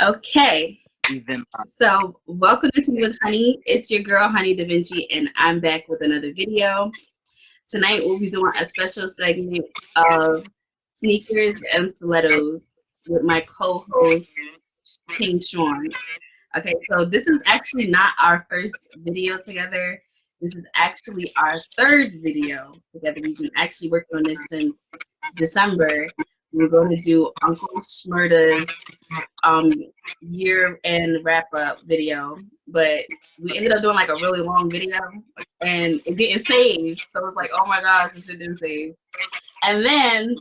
Okay, Even so welcome to Tea with Honey. It's your girl, HoneyDaVinci, and I'm back with another video. Tonight, we'll be doing a special segment of sneakers and stilettos with my co-host, King Sean. Okay, so this is actually not our first video together. This is actually our third video together. We've been actually working on this since December. We're going to do Uncle Shmurda's year-end wrap-up video, but we ended up doing like a really long video and it didn't save. So it's like, oh my gosh, it didn't save. And then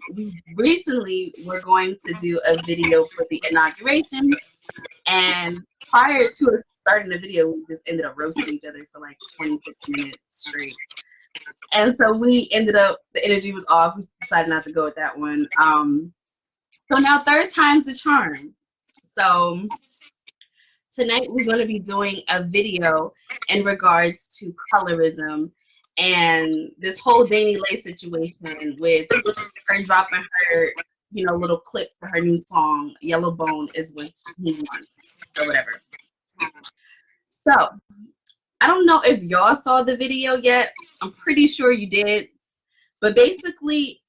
recently we're going to do a video for the inauguration, and prior to us starting the video, we just ended up roasting each other for like 26 minutes straight. And so we ended up, the energy was off. We decided not to go with that one. So now third time's the charm. So tonight we're going to be doing a video in regards to colorism and this whole Danileigh situation with her dropping her, little clip for her new song, YellowBone is what he wants, or whatever. So I don't know if y'all saw the video yet. I'm pretty sure you did. But basically,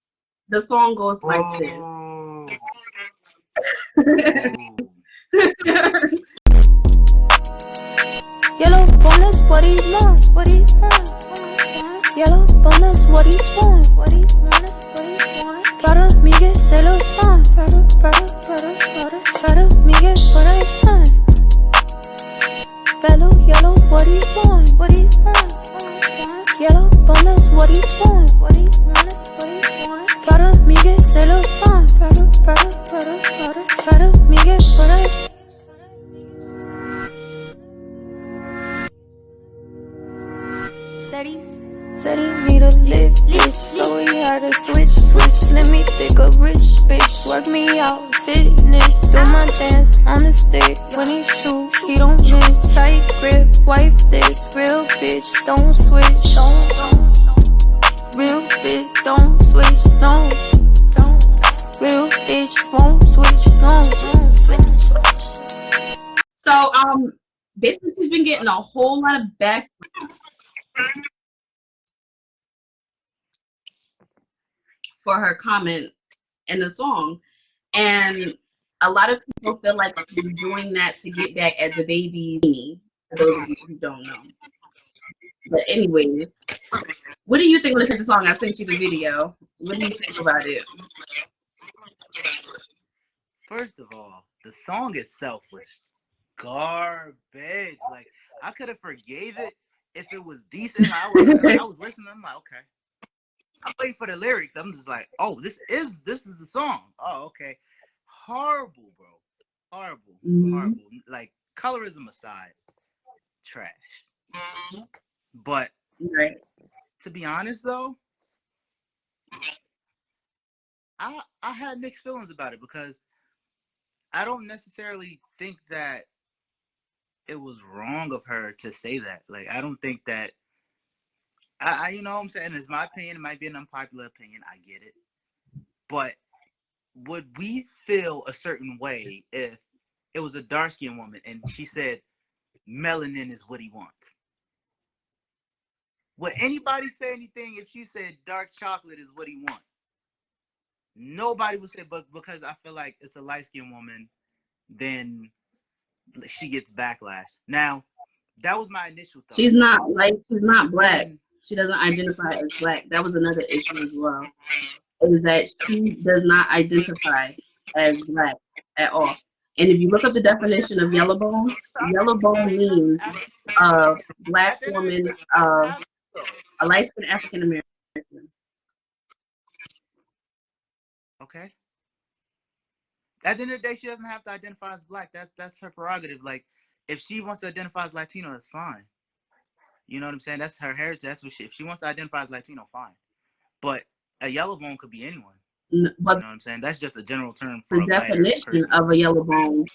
the song goes like this. YellowBone is what he wants, what he wants. YellowBone is what he wants, what he wants, what he wants. Para Miguel se lo dan, para Miguel what I want. Yellow, what he wants, what he wants. YellowBone is what he wants, what he wants, what he wants. Para Miguel se lo dan, para Miguel what I want. Said he need a lift, so he had to switch. Let me think a rich bitch, work me out, fitness. Do my dance on the stick. When he shoot, he don't miss. Tight grip, wife this, real bitch, don't switch. Real bitch, don't switch, no. Real bitch, won't switch, no. So basically she's been getting a whole lot of back for her comment in the song, and a lot of people feel like she's doing that to get back at the baby's me, for those of you who don't know. But anyways, what do you think when I sent the song? I sent you the video. What do you think about it? First of all, the song itself was garbage. Like, I could have forgave it if it was decent. I was listening. I'm like, okay. I'm waiting for the lyrics. I'm just like, oh, this is the song. Oh, okay. Horrible, bro. Horrible. Horrible. Like, colorism aside, trash. But to be honest though, I had mixed feelings about it, because I don't necessarily think that it was wrong of her to say that. Like, I don't think that you know what I'm saying? It's my opinion. It might be an unpopular opinion. I get it. But would we feel a certain way if it was a dark-skinned woman and she said melanin is what he wants? Would anybody say anything if she said dark chocolate is what he wants? Nobody would say, but because I feel like it's a light-skinned woman, then she gets backlash. Now, that was my initial thought. She's not black. She doesn't identify as black. That was another issue as well. Is that she does not identify as black at all. And if you look up the definition of YellowBone, YellowBone means a black woman, a light-skinned African American. Okay. At the end of the day, she doesn't have to identify as black. That's her prerogative. Like, if she wants to identify as Latino, that's fine. You know what I'm saying? That's her heritage. That's what if she wants to identify as Latino, fine. But a YellowBone could be anyone. But you know what I'm saying? That's just a general term for the definition of a YellowBone.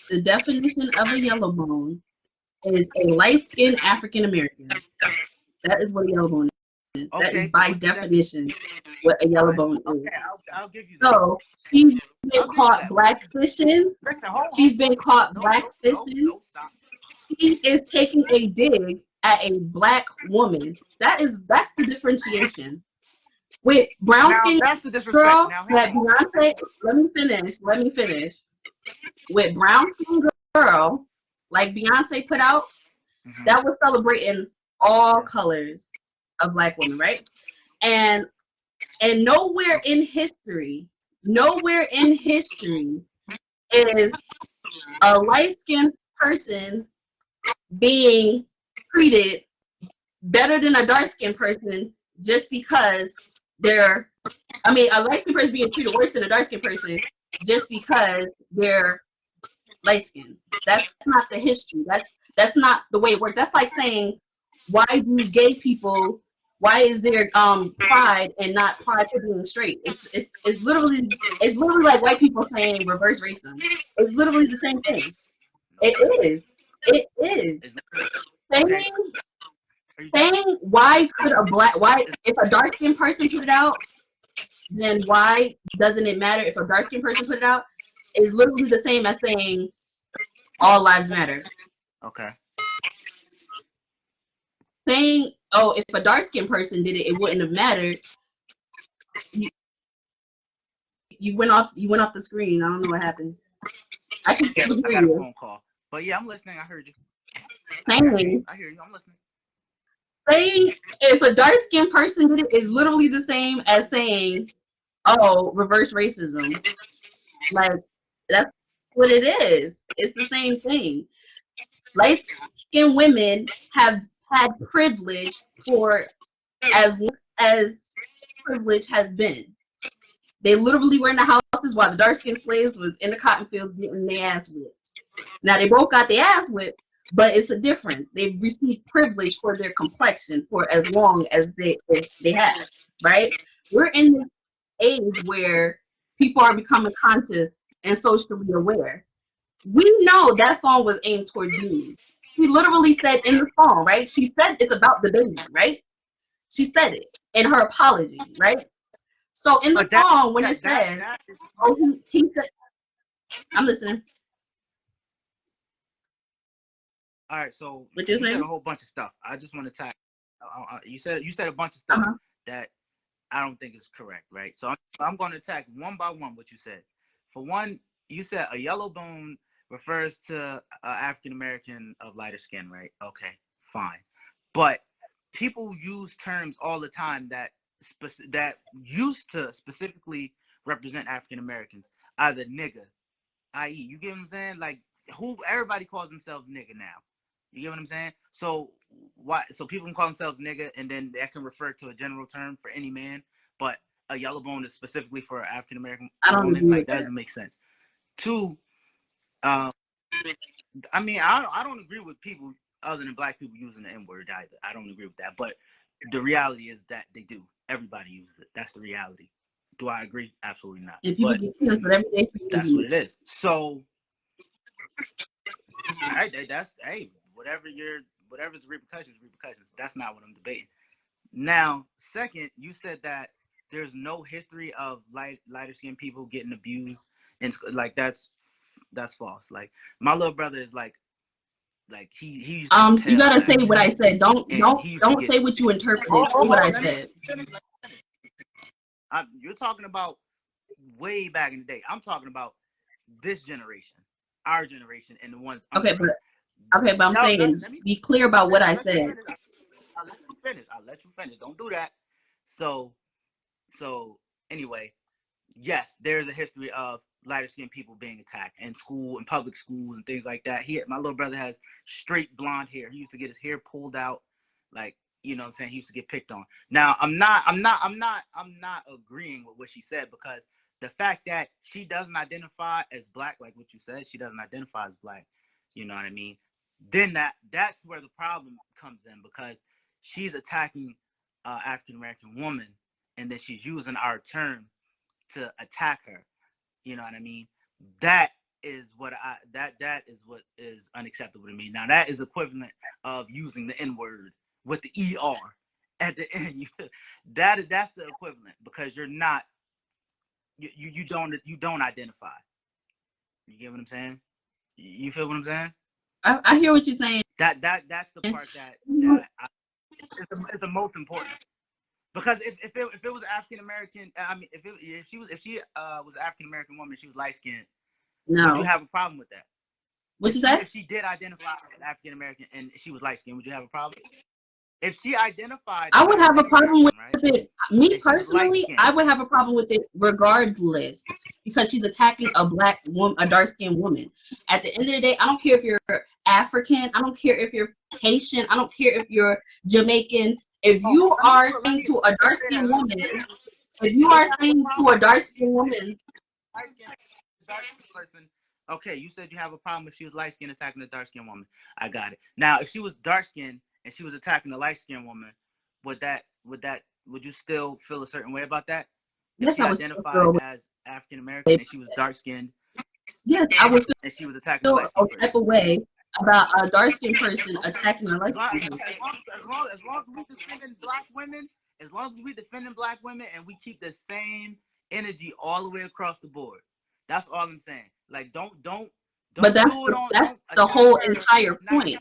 The definition of a YellowBone is a light-skinned African American. That is what a YellowBone is. That is Okay, by what's the definition what a all right, YellowBone is. okay, I'll give you that. So she's been I'll give you caught that. But blackfishing. listen, hold She's on. been caught No, blackfishing. stop. She is taking a dig at a black woman. That's the differentiation. With brown Now skin that's the disrespect. girl Now hang that on. Beyonce, let me finish. With brown skin girl, like Beyonce put out, that was celebrating all colors of black women, right? And nowhere in history is a light-skinned person being treated better than a dark-skinned person just because they're, I mean, a light-skinned person being treated worse than a dark-skinned person just because they're light-skinned. That's not the history. That's not the way it works. That's like saying, why do gay people? Why is there pride and not pride for being straight? It's literally like white people saying reverse racism. It's literally the same thing. It is. It is. Okay. Saying why if a dark skinned person put it out, then why doesn't it matter if a dark skinned person put it out? Is literally the same as saying all lives matter. Okay. Saying, oh, if a dark skinned person did it, it wouldn't have mattered. You went off the screen. I don't know what happened. I can hear you. I got a phone call. But yeah, I'm listening. I heard you. Saying, I hear you. I'm listening. Saying if a dark skinned person did it is literally the same as saying, oh, reverse racism. Like, that's what it is. It's the same thing. Light skinned women have had privilege for as long as privilege has been. They literally were in the houses while the dark skinned slaves was in the cotton fields getting their ass whipped. Now they both got their ass whipped, but it's a difference. They've received privilege for their complexion for as long as they have, right? We're in this age where people are becoming conscious and socially aware. We know that song was aimed towards me. She literally said in the song, right? She said it's about the baby, right? She said it in her apology, right? So in the song, when it says, oh, he said, I'm listening. All right, so What you you said saying? a whole bunch of stuff. I just want to tag. You said a bunch of stuff that I don't think is correct, right? So I'm going to attack one by one what you said. For one, you said a YellowBone refers to African American of lighter skin, right? Okay, fine. But people use terms all the time that used to specifically represent African Americans, either nigga, i.e., you get what I'm saying? Like everybody calls themselves nigga now. You get what I'm saying? So people can call themselves nigga, and then that can refer to a general term for any man, but a YellowBone is specifically for African American woman. Like that doesn't make sense. Two, I mean, I don't agree with people other than black people using the N-word either. I don't agree with that. But the reality is that they do. Everybody uses it. That's the reality. Do I agree? Absolutely not. And people get canceled every day for that's what it is. So, all right, that's whatever's repercussions. That's not what I'm debating. Now, second, you said that there's no history of lighter skinned people getting abused, and like that's false. Like my little brother is like he used to so you gotta say what I said. Don't say what you interpreted. Say what I said. You're talking about way back in the day. I'm talking about this generation, our generation, and the ones. Okay, but I'm saying be clear about what I said. I'll let you finish. Don't do that. So anyway, yes, there's a history of lighter skinned people being attacked in school and public schools and things like that. My little brother has straight blonde hair. He used to get his hair pulled out, like, you know what I'm saying? He used to get picked on. Now I'm not agreeing with what she said, because the fact that she doesn't identify as black, like what you said, she doesn't identify as black, you know what I mean? Then that's where the problem comes in, because she's attacking African American woman, and then she's using our term to attack her. You know what I mean? That is what is unacceptable to me. Now that is equivalent of using the N-word with the ER at the end, that's the equivalent, because you're not, you don't identify. You get what I'm saying? You feel what I'm saying? I hear what you're saying. That's the part that is the most important. Because if it was African American, I mean, if she was African American woman, she was light skinned, no. Would you have a problem with that? What you say? If she did identify as African American and she was light skinned, would you have a problem? If she identified, I would have a problem with it. Me personally, I would have a problem with it regardless, because she's attacking a black woman, a dark skinned woman. At the end of the day, I don't care if you're African, I don't care if you're Haitian, I don't care if you're Jamaican. If you are saying to a dark skinned woman, person, okay, you said you have a problem if she was light skinned attacking a dark skinned woman. I got it. Now, if she was dark skinned and she was attacking a light skinned woman, would you still feel a certain way about that? If she identified as African American and she was dark skinned, yes, I would feel, and she was attacking a light skinned person. type of way about a dark skinned person attacking a light skinned person. As long as we defending black women, and we keep the same energy all the way across the board. That's all I'm saying. Like, don't. But that's the whole entire point.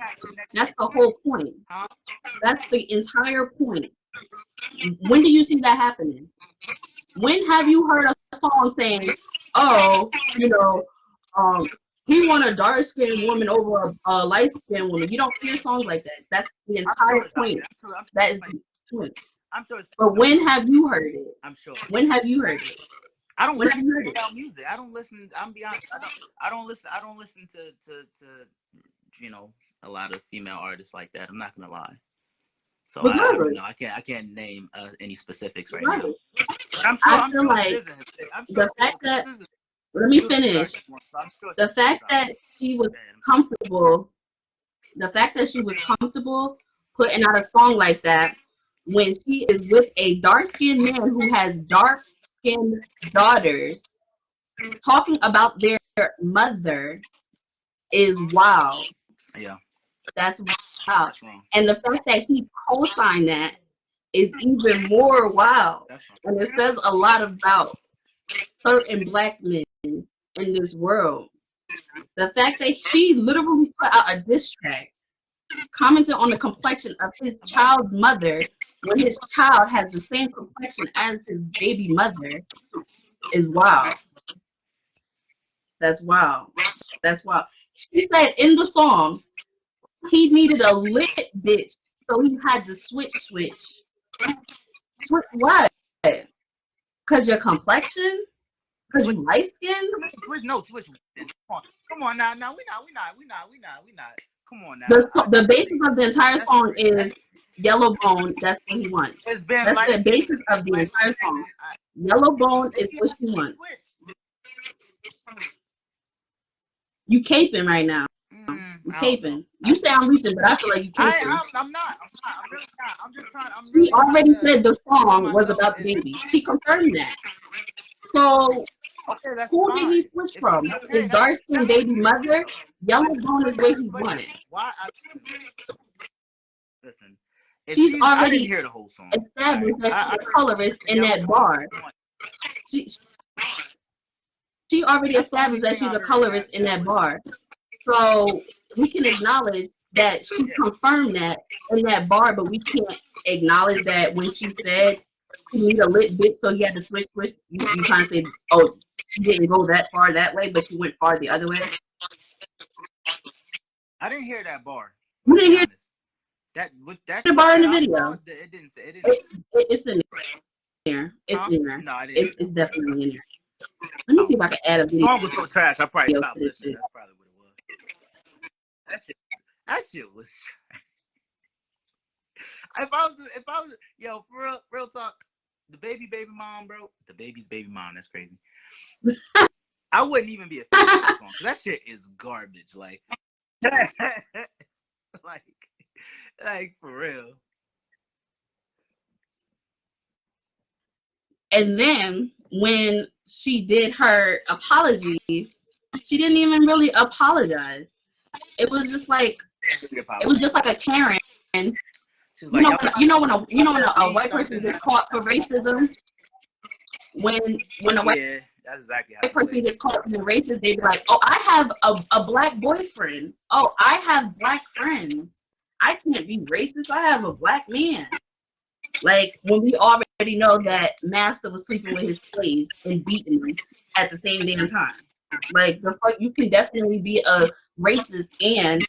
That's the whole point. Huh? That's the entire point. When do you see that happening? When have you heard a song saying, "Oh, you know, he want a dark skinned woman over a light skinned woman"? You don't hear songs like that. That's the entire point. That is the point. I'm sure. But when have you heard it? I'm sure. When have you heard it? I don't listen to female music. I don't listen. I'm be honest. I don't listen to a lot of female artists like that. I'm not gonna lie. So I don't know. I can't name any specifics right now. But I'm sure the fact that, let me finish. The fact that she was comfortable. The fact that she was comfortable putting out a song like that when she is with a dark-skinned man who has dark-skinned daughters, talking about their mother is wild. Yeah. That's wild. And the fact that he co-signed that is even more wild. And it says a lot about certain black men in this world. The fact that she literally put out a diss track commenting on the complexion of his child's mother when his child has the same complexion as his baby mother is wild. That's wild. That's wild. She said in the song he needed a lit bitch, so he had to switch. Switch what? Cause your complexion? Cause you light skinned? Switch. Come on now. We not. Come on now. The basis of the entire song is YellowBone. That's what he wants. That's the basis of the entire song. YellowBone is what she wants. You caping right now. You caping. You say I'm reaching, but I feel like you caping. I'm not. I'm really not. I'm just trying. She already said the song was about the baby. She confirmed that. So who did he switch from? His dark-skinned baby mother? YellowBone is where he wanted. Listen. She's already hear the whole song. Established that she's a colorist in that bar. She already established that she's a colorist in that bar. So we can acknowledge that she confirmed that in that bar, but we can't acknowledge that when she said he need a lit bitch, so he had to switch. You trying to say, oh, she didn't go that far that way, but she went far the other way? I didn't hear that bar. You didn't hear that the bar in the video? It didn't say. It's in there. It's in there. No, I didn't. It's definitely in there. Let me see if I can add a video. The song was so trash. I probably stopped listening. That's probably what it was. That shit was trash. If I was, yo, for real talk, the baby mom, bro, the baby's baby mom. That's crazy. I wouldn't even be a fan of that song. That shit is garbage. Like for real. And then when she did her apology, she didn't even really apologize. It was just like a Karen She was like, when a white person gets caught for racism, when a white yeah, that's exactly how person gets caught for being racist, they be like, oh, I have a black boyfriend. Oh, I have black friends. I can't be racist. I have a black man. Like, when we already know that Master was sleeping with his slaves and beating them at the same damn time. Like, the fuck, you can definitely be a racist and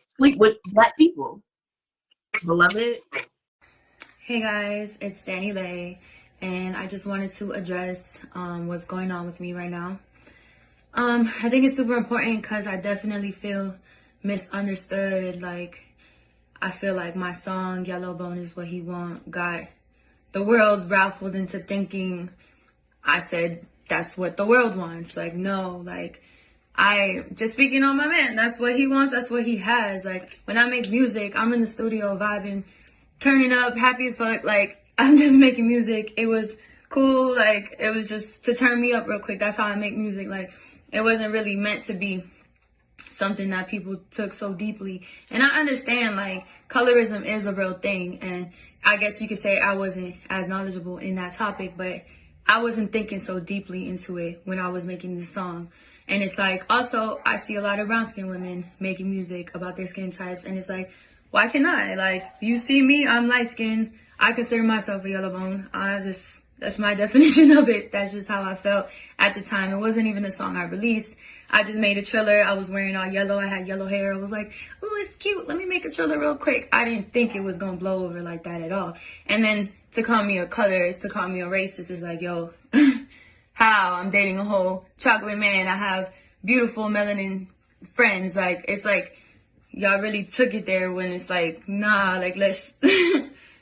sleep with black people. Beloved. Hey guys, it's Danileigh, and I just wanted to address what's going on with me right now. I think it's super important because I definitely feel misunderstood. Like, I feel like my song YellowBone is what he want got the world raffled into thinking I said that's what the world wants. Like, no, like, I just speaking on my man, that's what he wants, that's what he has. Like, when I make music, I'm in the studio vibing, turning up, happy as fuck. Like, I'm just making music. It was cool. Like, it was just to turn me up real quick. That's how I make music. Like, it wasn't really meant to be something that people took so deeply. And I understand, like, colorism is a real thing. And I guess you could say I wasn't as knowledgeable in that topic, but I wasn't thinking so deeply into it when I was making this song. And it's like, also, I see a lot of brown skin women making music about their skin types. And it's like, why can't I? Like, you see me, I'm light skinned. I consider myself a YellowBone. That's my definition of it. That's just how I felt at the time. It wasn't even a song I released. I just made a trailer. I was wearing all yellow. I had yellow hair. I was like, oh, it's cute. Let me make a trailer real quick. I didn't think it was going to blow over like that at all. And then to call me a colorist, to call me a racist is like, yo, how? I'm dating a whole chocolate man. I have beautiful melanin friends. Like, it's like, y'all really took it there when it's like, nah, like, let's,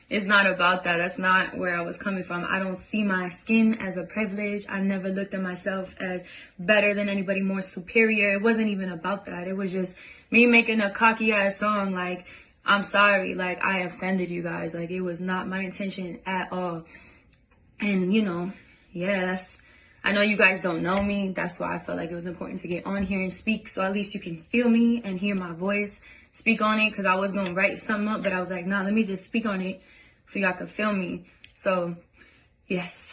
it's not about that. That's not where I was coming from. I don't see my skin as a privilege. I never looked at myself as better than anybody, more superior. It wasn't even about that. It was just me making a cocky ass song. Like, I'm sorry. Like, I offended you guys. Like, it was not my intention at all. And, you know, yeah, I know you guys don't know me. That's why I felt like it was important to get on here and speak. So at least you can feel me and hear my voice, speak on it. Cause I was going to write something up, but I was like, nah, let me just speak on it so y'all could feel me. So yes,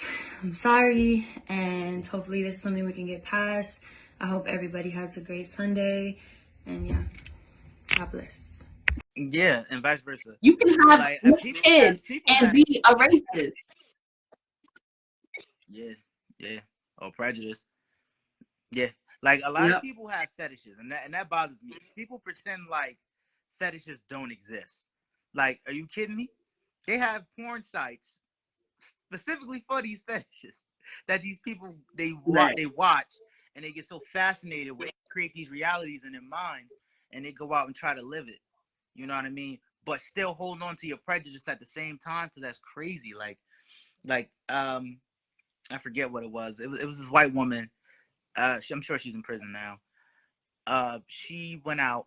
I'm sorry. And hopefully this is something we can get past. I hope everybody has a great Sunday. And yeah, God bless. Yeah, and vice versa. You can have like, kids and be a racist. Yeah. Or prejudice. Yeah. Like, a lot of people have fetishes, and that bothers me. People pretend like fetishes don't exist. Like, are you kidding me? They have porn sites specifically for these fetishes that these people they watch, and they get so fascinated with, create these realities in their minds, and they go out and try to live it. You know what I mean? But still hold on to your prejudice at the same time, because that's crazy. Like I forget what it was. It was this white woman. I'm sure she's in prison now. She went out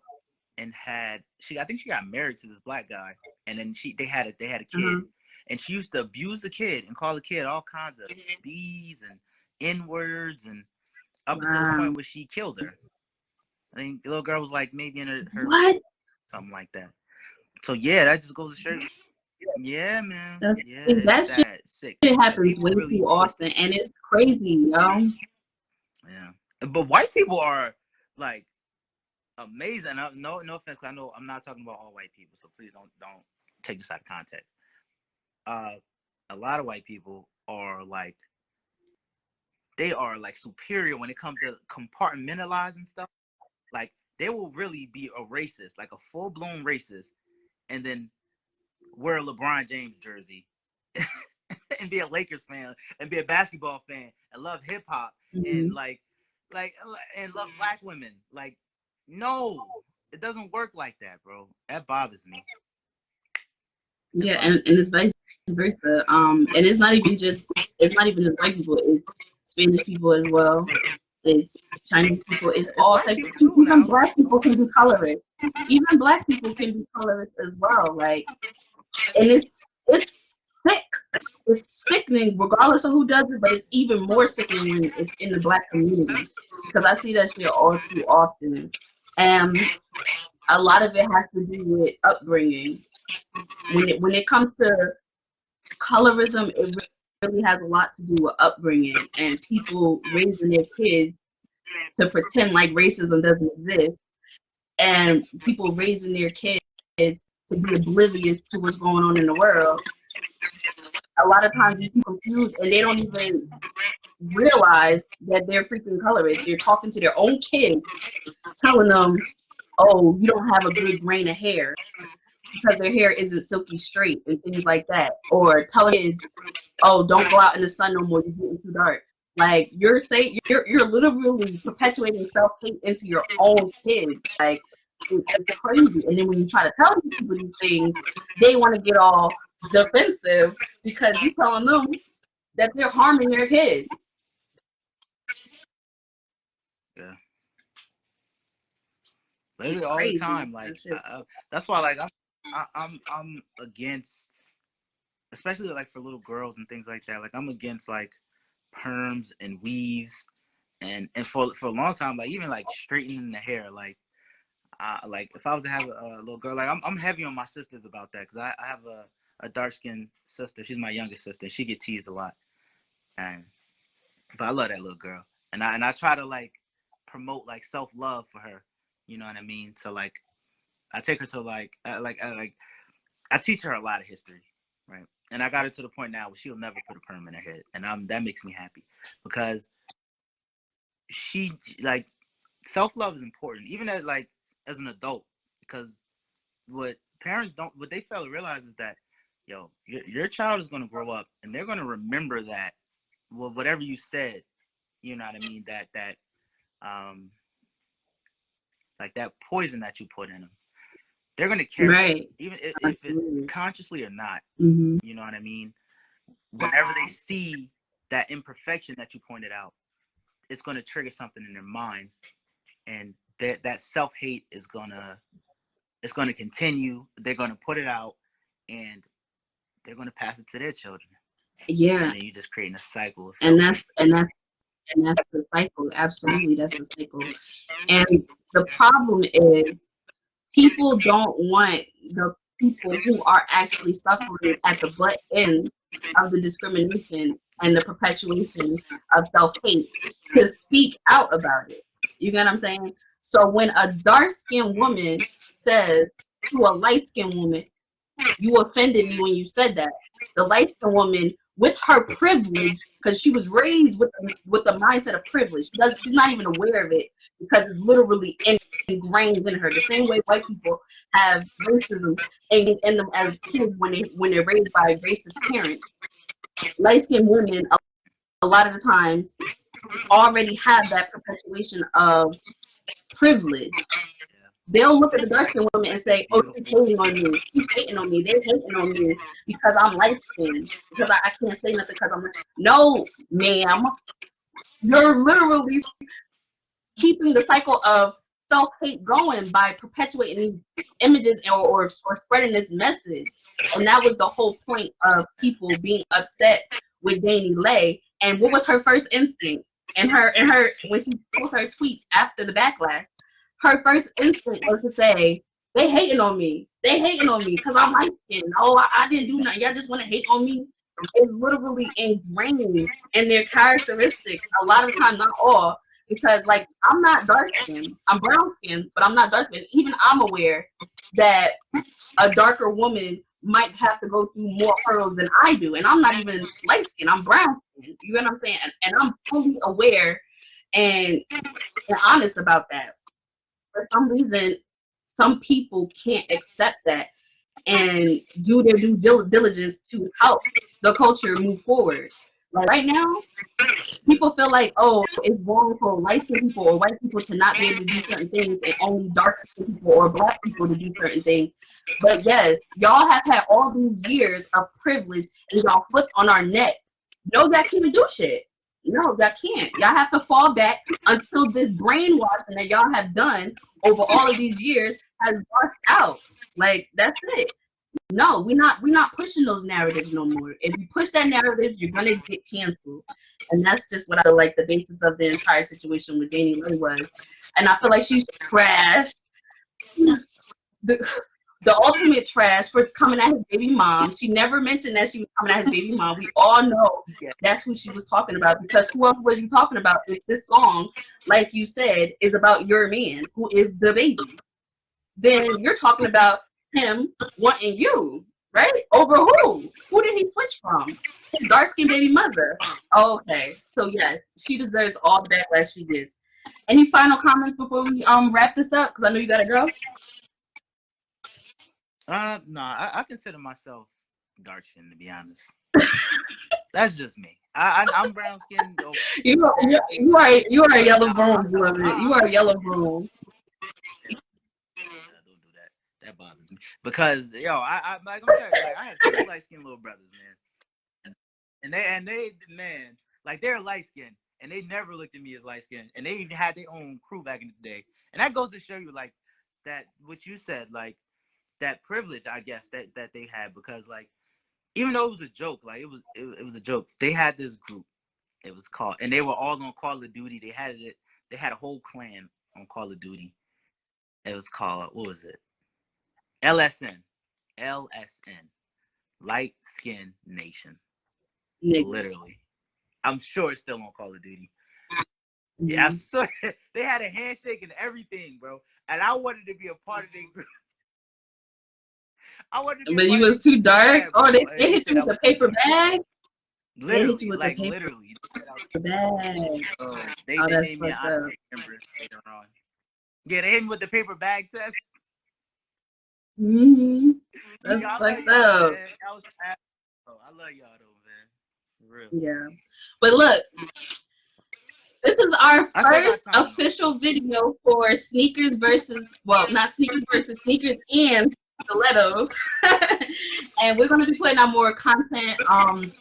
and I think she got married to this black guy, and then they had a kid, and she used to abuse the kid and call the kid all kinds of B's and N-words, and up until the point where she killed her. I think the little girl was like maybe in her what? Something like that. So yeah, that just goes to show. Yeah, man. That shit happens way too often, and it's crazy, yo. Yeah, but white people are like amazing. No offense, because I know I'm not talking about all white people, so please don't take this out of context. A lot of white people are like, they are like superior when it comes to compartmentalizing stuff. Like, they will really be a racist, like a full-blown racist, and then wear a LeBron James jersey and be a Lakers fan and be a basketball fan and love hip hop and like and love black women. Like, no, it doesn't work like that, bro. That bothers me. And it's vice versa. And it's not even just white people, it's Spanish people as well. It's Chinese people. It's all types of people. Even black people can be colorist. Even black people can be colorist as well. Like, and it's sick. It's sickening, regardless of who does it. But it's even more sickening when it's in the black community, because I see that shit all too often. And a lot of it has to do with upbringing. when it comes to colorism, it really has a lot to do with upbringing and people raising their kids to pretend like racism doesn't exist, and people raising their kids to be oblivious to what's going on in the world. A lot of times you confused and they don't even realize that they're freaking colorists. They're talking to their own kids, telling them, oh, you don't have a good grain of hair because their hair isn't silky straight and things like that. Or telling kids, oh, don't go out in the sun no more, you're getting too dark. Like you're literally perpetuating self-hate into your own kids. Like it's crazy. And then when you try to tell people these things, they want to get all defensive because you're telling them that they're harming their kids. Yeah. Literally all the time. Like that's why, like, I'm against, especially like for little girls and things like that. Like I'm against like perms and weaves, and for a long time, like even like straightening the hair. Like if I was to have a little girl, like I'm heavy on my sisters about that because I have a dark skinned sister. She's my youngest sister. She get teased a lot, but I love that little girl, and I try to like promote like self-love for her. You know what I mean? So like I take her to I teach her a lot of history, right? And I got her to the point now where she'll never put a perm in her head, and that makes me happy because she like self-love is important, even as an adult, because what they fail to realize is that your child is going to grow up and they're going to remember that whatever you said, you know what I mean, that like that poison that you put in them, they're going to carry right. Even if it's consciously or not. Mm-hmm. You know what I mean? Whenever they see that imperfection that you pointed out, it's going to trigger something in their minds, and that self-hate is going to continue. They're going to put it out, and they're going to pass it to their children. Yeah. And then you're just creating a cycle. And that's the cycle. Absolutely, that's the cycle. And the problem is people don't want the people who are actually suffering at the butt end of the discrimination and the perpetuation of self-hate to speak out about it. You get what I'm saying? So when a dark-skinned woman says to a light-skinned woman, you offended me when you said that, the light-skinned woman, with her privilege, because she was raised with the mindset of privilege, she's not even aware of it because it's literally ingrained in her. The same way white people have racism in them as kids when they're raised by racist parents. Light-skinned women, a lot of the times, already have that perpetuation of privilege. They'll look at the dark-skinned woman and say, oh, she's hating on me. She's hating on me. They're hating on me because I'm light-skinned. Because I can't say nothing because I'm like, no, ma'am. You're literally keeping the cycle of self-hate going by perpetuating these images or spreading this message. And that was the whole point of people being upset with Danileigh. And what was her first instinct? And her when she posted her tweets after the backlash, her first instinct was to say, they hating on me. They hating on me because I'm light skinned. Oh, I didn't do nothing. Y'all just want to hate on me. It's literally ingrained in their characteristics. A lot of the time, not all, because like I'm not dark skinned. I'm brown skinned, but I'm not dark skinned. Even I'm aware that a darker woman might have to go through more hurdles than I do. And I'm not even light skinned. I'm brown skinned. You know what I'm saying? And I'm fully aware and honest about that. For some reason, some people can't accept that and do their due diligence to help the culture move forward. Like right now, people feel like, oh, it's wrong for light-skinned people or white people to not be able to do certain things and only dark-skinned people or black people to do certain things. But yes, y'all have had all these years of privilege and y'all foot on our neck. No, that can't do shit. No, that can't. Y'all have to fall back until this brainwashing that y'all have done over all of these years has washed out. Like, that's it. No, we're not pushing those narratives no more. If you push that narrative, you're gonna get canceled. And that's just what I feel like the basis of the entire situation with Danileigh was. And I feel like she's trashed the ultimate trash for coming at his baby mom. She never mentioned that she was coming at his baby mom. We all know that's who she was talking about, because who else was you talking about if this song, like you said, is about your man who is the baby? Then you're talking about him wanting you, right? Over who? Who did he switch from? His dark-skinned baby mother. Oh, okay. So yes, she deserves all the backlash she gets. Any final comments before we wrap this up? Because I know you gotta go. No, I consider myself dark skinned, to be honest. That's just me. I'm brown skinned. You are a YellowBone, beloved. You are a YellowBone. Don't do that. That bothers me because I'm like, I'm sorry, like I have 2 light skinned little brothers, man, and they man, like they're light skinned and they never looked at me as light skinned, and they even had their own crew back in the day, and that goes to show you like that what you said, like that privilege, I guess that they had, because like even though it was a joke, like it was a joke. They had this group. It was called, and they were all on Call of Duty. They had a whole clan on Call of Duty. It was called, what was it? LSN. Light Skin Nation. Literally. I'm sure it's still on Call of Duty. Mm-hmm. Yeah, I swear. They had a handshake and everything, bro. And I wanted to be a part of their group. But you was too dark. Oh, they hit you with a paper bag? Literally, they hit you with like literally. Bag. They named me an member later on. Yeah, they hit me with the paper bag test. Mm-hmm. That's fucked up. I love y'all though, man. For real. Yeah. But look, this is our first official video for sneakers versus, well, not sneakers versus sneakers and stilettos. And we're going to be putting out more content.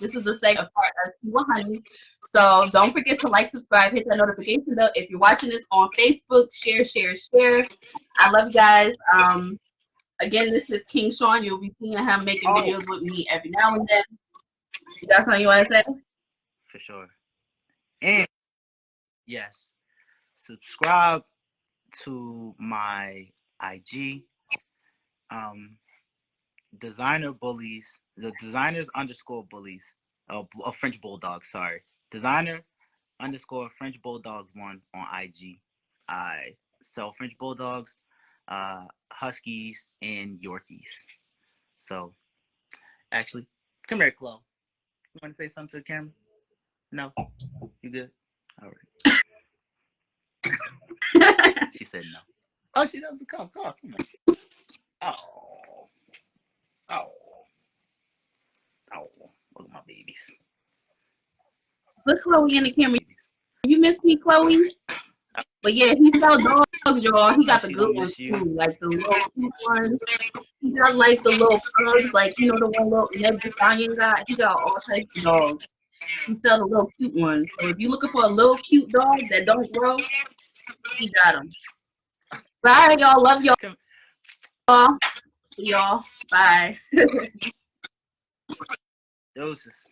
This is the second part of Honey. So don't forget to like, subscribe, hit that notification bell. If you're watching this on Facebook, share. I love you guys. Again, this is King Sean. You'll be seeing him making videos with me every now and then. You got something you want to say? For sure. And yes, subscribe to my IG. Designer bullies, the designers _ bullies, French Bulldogs, sorry. Designer _ French Bulldogs 1 on IG. I sell French Bulldogs, Huskies, and Yorkies. So, actually, come here, Chloe. You want to say something to the camera? No? You good? All right. She said no. Oh, she doesn't come. Come on. Oh, look at my babies. Look, Chloe in the camera. You miss me, Chloe? But yeah, he sells dogs, y'all. He got the good ones too, like the little cute ones. He got like the little pugs, like you know the one little Ned Italian got. He got all types of dogs. He sells the little cute ones. So if you're looking for a little cute dog that don't grow, he got them. Bye, y'all. Love y'all. See y'all. Bye. Doses.